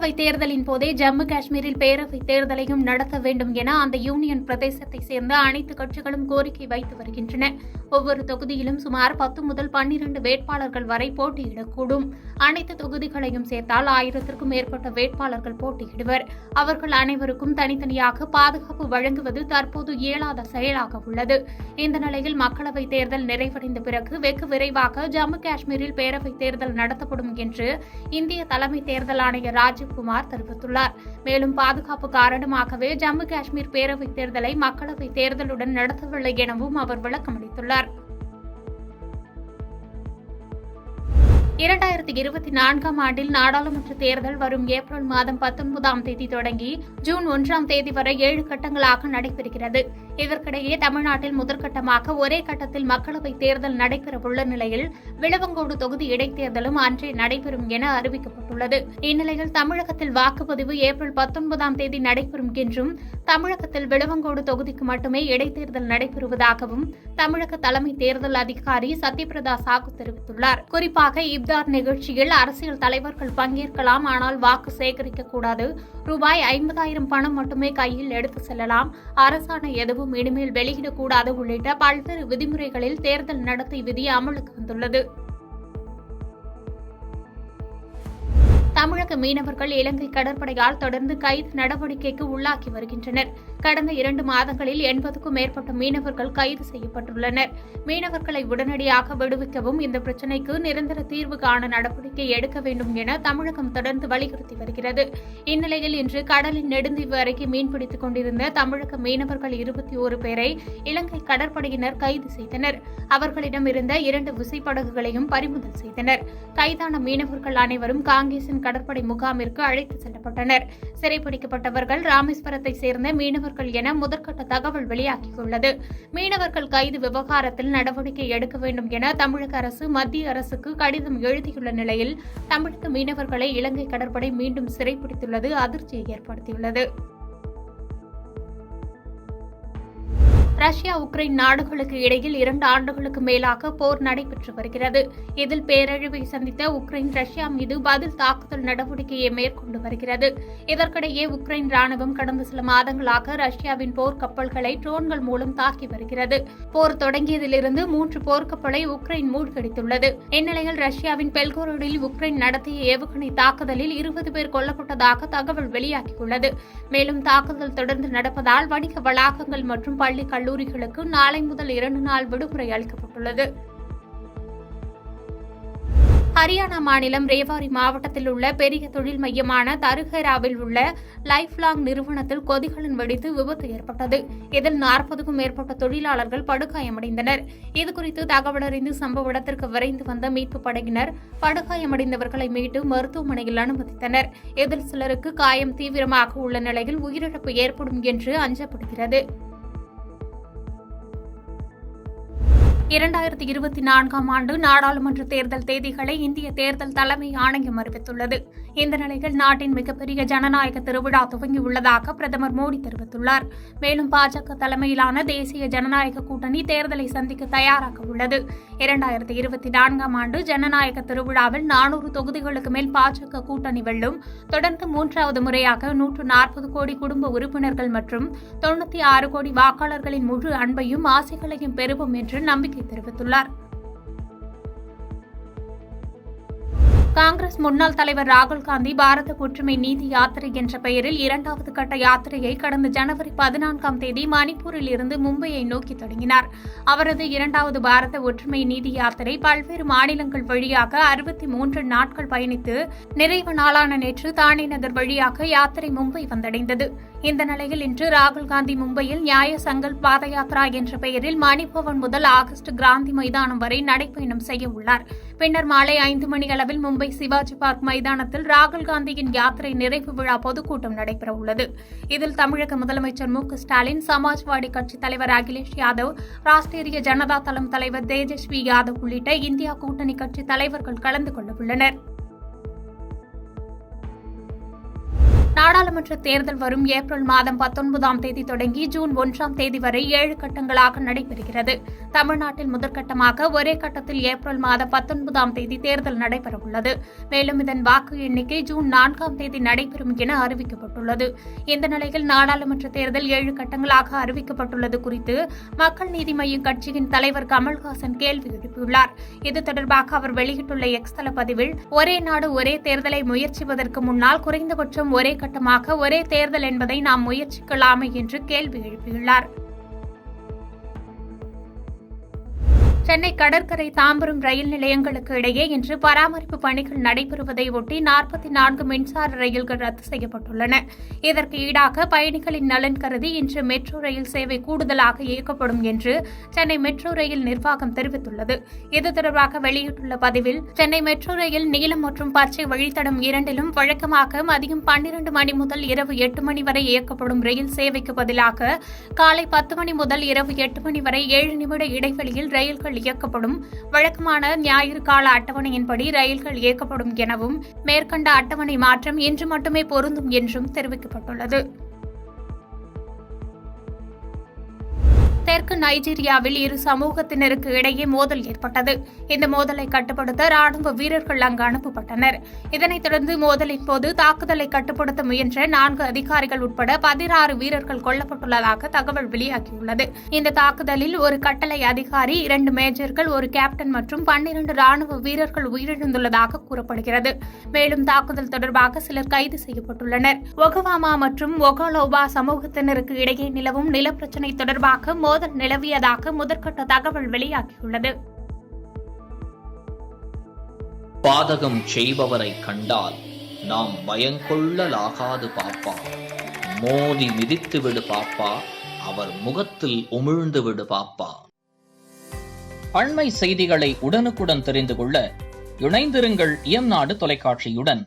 மக்களவை தேர்தலின் போதே ஜம்மு காஷ்மீரில் பேரவை தேர்தலையும் நடத்த வேண்டும் என அந்த யூனியன் பிரதேசத்தை சேர்ந்த அனைத்து கட்சிகளும் கோரிக்கை வைத்து வருகின்றன. ஒவ்வொரு தொகுதியிலும் சுமார் 10 முதல் 12 வேட்பாளர்கள் வரை போட்டியிடக்கூடும். அனைத்து தொகுதிகளையும் சேர்த்தால் 1000க்கும் மேற்பட்ட வேட்பாளர்கள் போட்டியிடுவர். அவர்கள் அனைவருக்கும் தனித்தனியாக பாதுகாப்பு வழங்குவது தற்போது இயலாத செயலாக உள்ளது. இந்த நிலையில் மக்களவைத் தேர்தல் நிறைவடைந்த பிறகு வெகு விரைவாக ஜம்மு காஷ்மீரில் பேரவைத் தேர்தல் நடத்தப்படும் என்று இந்திய தலைமை தேர்தல் ஆணையர் ராஜீவ் குமார் தெரிவித்துள்ளார். மேலும் பாதுகாப்பு காரணமாகவே ஜம்மு காஷ்மீர் பேரவைத் தேர்தலை மக்களவைத் தேர்தலுடன் நடத்தவில்லை எனவும் அவர் விளக்கமளித்துள்ளார். 2024ஆம் ஆண்டில் நாடாளுமன்ற தேர்தல் வரும் ஏப்ரல் மாதம் 19ஆம் தேதி தொடங்கி ஜூன் 1ஆம் தேதி வரை 7 கட்டங்களாக நடைபெறுகிறது. இதற்கிடையே தமிழ்நாட்டில் முதற்கட்டமாக ஒரே கட்டத்தில் மக்களவைத் தேர்தல் நடைபெறவுள்ள நிலையில் விளவங்கோடு தொகுதி இடைத்தேர்தலும் அன்றே நடைபெறும் என அறிவிக்கப்பட்டுள்ளது. இந்நிலையில் தமிழகத்தில் வாக்குப்பதிவு ஏப்ரல் 19ஆம் தேதி நடைபெறும் என்றும் தமிழகத்தில் விளவங்கோடு தொகுதிக்கு மட்டுமே இடைத்தேர்தல் நடைபெறுவதாகவும் தமிழக தலைமை தேர்தல் அதிகாரி சத்யபிரதா சாகு தெரிவித்துள்ளார். குறிப்பாக இப்தார் நிகழ்ச்சியில் அரசியல் தலைவர்கள் பங்கேற்கலாம், ஆனால் வாக்கு சேகரிக்கக்கூடாது. ரூபாய் 50,000 பணம் மட்டுமே கையில் எடுத்து செல்லலாம். அரசாணை எதுவும் இனிமேல் வெளியிடக்கூடாது உள்ளிட்ட பல்வேறு விதிமுறைகளில் தேர்தல் நடத்தை விதி அமலுக்கு வந்துள்ளது. தமிழக மீனவர்கள் இலங்கை கடற்படையால் தொடர்ந்து கைது நடவடிக்கைக்கு உள்ளாக்கி வருகின்றனர். கடந்த 2 மாதங்களில் 80க்கும் மேற்பட்ட மீனவர்கள் கைது செய்யப்பட்டுள்ளனர். மீனவர்களை உடனடியாக விடுவிக்கவும், இந்த பிரச்சினைக்கு நிரந்தர தீர்வு காண நடவடிக்கை எடுக்க வேண்டும் என தமிழகம் தொடர்ந்து வலியுறுத்தி வருகிறது. இந்நிலையில் இன்று கடலின் நெடுந்தீவு அருகே மீன்பிடித்துக் கொண்டிருந்த தமிழக மீனவர்கள் 21 பேரை இலங்கை கடற்படையினர் கைது செய்தனர். அவர்களிடம் இருந்த 2 விசைப்படகுகளையும் பறிமுதல் செய்தனர். கைதான மீனவர்கள் அனைவரும் காங்கேசன் கடற்படை முகாமிற்கு அழைத்து செல்லப்பட்டனர். சிறைப்பிடிக்கப்பட்டவர்கள் ராமேஸ்வரத்தை சேர்ந்த மீனவர்கள் என முதற்கட்ட தகவல் வெளியாகியுள்ளது. மீனவர்கள் கைது விவகாரத்தில் நடவடிக்கை எடுக்க வேண்டும் என தமிழக அரசு மத்திய அரசுக்கு கடிதம் எழுதியுள்ள நிலையில் தமிழக மீனவர்களை இலங்கை கடற்படை மீண்டும் சிறைப்பிடித்துள்ளது அதிர்ச்சியை ஏற்படுத்தியுள்ளது. ரஷ்யா உக்ரைன் நாடுகளுக்கு இடையில் 2 ஆண்டுகளுக்கு மேலாக போர் நடைபெற்று வருகிறது. இதில் பேரழிவை சந்தித்த உக்ரைன் ரஷ்யா மீது பதில் தாக்குதல் நடவடிக்கையை மேற்கொண்டு வருகிறது. இதற்கிடையே உக்ரைன் ராணுவம் கடந்த சில மாதங்களாக ரஷ்யாவின் போர் கப்பல்களை ட்ரோன்கள் மூலம் தாக்கி வருகிறது. போர் தொடங்கியதிலிருந்து 3 போர்க்கப்பலை உக்ரைன் மூழ்கடித்துள்ளது. இந்நிலையில் ரஷ்யாவின் பெல்கோரோடில் உக்ரைன் நடத்திய ஏவுகணை தாக்குதலில் 20 பேர் கொல்லப்பட்டதாக தகவல் வெளியாகியுள்ளது. மேலும் தாக்குதல் தொடர்ந்து நடப்பதால் வணிக வளாகங்கள் மற்றும் பள்ளி கல்லூரிகளுக்கு நாளை முதல் 2 நாள் விடுமுறை அளிக்கப்பட்டுள்ளது. ஹரியானா மாநிலம் ரேவாரி மாவட்டத்தில் உள்ள பெரிய தொழில் மையமான தருகேராவில் உள்ள லைஃப் லாங் நிறுவனத்தில் கொதிகலன் வெடித்து விபத்து ஏற்பட்டது. இதில் 40க்கும் மேற்பட்ட தொழிலாளர்கள் படுகாயமடைந்தனர். இதுகுறித்து தகவல் அறிந்து சம்பவ இடத்திற்கு விரைந்து வந்த மீட்புப் படையினர் படுகாயமடைந்தவர்களை மீட்டு மருத்துவமனையில் அனுமதித்தனர். இதில் சிலருக்கு காயம் தீவிரமாக உள்ள நிலையில் உயிரிழப்பு ஏற்படும் என்று அஞ்சப்படுகிறது. 2024ஆம் ஆண்டு நாடாளுமன்ற தேர்தல் தேதிகளை இந்திய தேர்தல் தலைமை ஆணையம் அறிவித்துள்ளது. இந்த நிலையில் நாட்டின் மிகப்பெரிய ஜனநாயக திருவிழா துவங்கியுள்ளதாக பிரதமர் மோடி தெரிவித்துள்ளார். மேலும் பாஜக தலைமையிலான தேசிய ஜனநாயக கூட்டணி தேர்தலை சந்திக்க தயாராக உள்ளது. 2024ஆம் ஆண்டு ஜனநாயக திருவிழாவில் 400 தொகுதிகளுக்கு மேல் பாஜக கூட்டணி வெல்லும். தொடர்ந்து 3வது முறையாக 140 கோடி குடும்ப உறுப்பினர்கள் மற்றும் 96 கோடி வாக்காளர்களின் முழு அன்பையும் ஆசைகளையும் பெறுவோம் என்று நம்பிக்கை தெரிவித்துள்ளார். காங்கிரஸ் முன்னாள் தலைவர் ராகுல் காந்தி பாரத ஒற்றுமை நீதி யாத்திரை என்ற பெயரில் 2வது கட்ட யாத்திரையை கடந்த ஜனவரி 14ஆம் தேதி மணிப்பூரில் இருந்து மும்பையை நோக்கி தொடங்கினார். அவரது 2வது பாரத ஒற்றுமை நீதி யாத்திரை பல்வேறு மாநிலங்கள் வழியாக 63 நாட்கள் பயணித்து நிறைவு நாளான நேற்று தானே நகர் வழியாக யாத்திரை மும்பை வந்தடைந்தது. இந்த நிலையில் இன்று ராகுல் காந்தி மும்பையில் நியாய சங்கல்ப் பாத யாத்ரா என்ற பெயரில் மணிபவன் முதல் ஆகஸ்ட் கிராந்தி மைதானம் வரை நடைபயணம் செய்ய உள்ளார். பின்னர் மாலை 5 மணி அளவில் மும்பை சிவாஜி பார்க் மைதானத்தில் ராகுல் காந்தியின் யாத்திரை நிறைவு விழா பொதுக்கூட்டம் நடைபெறவுள்ளது. இதில் தமிழக முதலமைச்சர் மு.க.ஸ்டாலின், சமாஜ்வாடி கட்சித் தலைவர் அகிலேஷ் யாதவ், ராஷ்டிரிய ஜனதா தளம் தலைவர் தேஜஸ்வி யாதவ் உள்ளிட்ட இந்தியா கூட்டணி கட்சித் தலைவர்கள் கலந்து கொள்ளவுள்ளனர். நாடாளுமன்ற தேர்தல் வரும் ஏப்ரல் மாதம் 19ஆம் தேதி தொடங்கி ஜூன் 1ஆம் தேதி வரை 7 கட்டங்களாக நடைபெறுகிறது. தமிழ்நாட்டில் முதற்கட்டமாக ஒரே கட்டத்தில் ஏப்ரல் மாதம் 19ஆம் தேதி தேர்தல் நடைபெறவுள்ளது. மேலும் இதன் வாக்கு எண்ணிக்கை ஜூன் 4ஆம் தேதி நடைபெறும் என அறிவிக்கப்பட்டுள்ளது. இந்த நிலையில் நாடாளுமன்ற தேர்தல் 7 கட்டங்களாக அறிவிக்கப்பட்டுள்ளது குறித்து மக்கள் நீதி மய்யம் கட்சியின் தலைவர் கமல்ஹாசன் கேள்வி எழுப்பியுள்ளார். இது தொடர்பாக அவர் வெளியிட்டுள்ள எக்ஸ் தள பதிவில், ஒரே நாடு ஒரே தேர்தலை முயற்சிப்பதற்கு முன்னால் குறைந்தபட்சம் ஒரே கட்டமாக ஒரே தேர்தல் என்பதை நாம் முயற்சிக்கலாமே என்று கேள்வி எழுப்பியுள்ளார். சென்னை கடற்கரை தாம்பரம் ரயில் நிலையங்களுக்கு இடையே இன்று பராமரிப்பு பணிகள் நடைபெறுவதை ஒட்டி 44 மின்சார ரயில்கள் ரத்து செய்யப்பட்டுள்ளன. இதற்கு ஈடாக பயணிகளின் நலன் கருதி இன்று மெட்ரோ ரயில் சேவை கூடுதலாக இயக்கப்படும் என்று சென்னை மெட்ரோ ரயில் நிர்வாகம் தெரிவித்துள்ளது. இது தொடர்பாக வெளியிட்டுள்ள பதிவில், சென்னை மெட்ரோ ரயில் நீலம் மற்றும் பச்சை வழித்தடம் இரண்டிலும் வழக்கமாக மதியம் 12 மணி முதல் இரவு 8 மணி வரை இயக்கப்படும் ரயில் சேவைக்கு பதிலாக காலை 10 மணி முதல் இரவு 8 மணி வரை 7 நிமிட இடைவெளியில் ரயில்கள் இயக்கப்படும். வழக்கமான ஞாயிறு கால அட்டவணையின்படி ரயில்கள் இயக்கப்படும் எனவும் மேற்கண்ட அட்டவணை மாற்றம் இன்று மட்டுமே பொருந்தும் என்றும் தெரிவிக்கப்பட்டுள்ளது. தெற்கு நைஜீரியாவில் இரு சமூகத்தினருக்கு இடையே மோதல் ஏற்பட்டது. இந்த மோதலை கட்டுப்படுத்த ராணுவ வீரர்கள் அங்கு அனுப்பப்பட்டனர். இதனைத் தொடர்ந்து மோதலின் போது தாக்குதலை கட்டுப்படுத்த முயன்ற 4 அதிகாரிகள் உட்பட 16 வீரர்கள் கொல்லப்பட்டுள்ளதாக தகவல் வெளியாகியுள்ளது. இந்த தாக்குதலில் ஒரு கட்டளை அதிகாரி, 2 மேஜர்கள், ஒரு கேப்டன் மற்றும் 12 ராணுவ வீரர்கள் உயிரிழந்துள்ளதாக கூறப்படுகிறது. மேலும் தாக்குதல் தொடர்பாக சிலர் கைது செய்யப்பட்டுள்ளனர். ஒகவாமா மற்றும் ஒகலோபா சமூகத்தினருக்கு இடையே நிலவும் நிலப்பிரச்சினை தொடர்பாக மோதல் நிலவியதாக முதற்கட்ட தகவல் வெளியாகியுள்ளது. பாதகம் செய்பவரை கண்டால் நாம் பயங்கொள்ளலாகாது பாப்பா, மோதி மிதித்து விடு பாப்பா, அவர் முகத்தில் உமிழ்ந்து விடு பாப்பா. அண்மை செய்திகளை உடனுக்குடன் தெரிந்து கொள்ள இணைந்திருங்கள் இயம்நாடு தொலைக்காட்சியுடன்.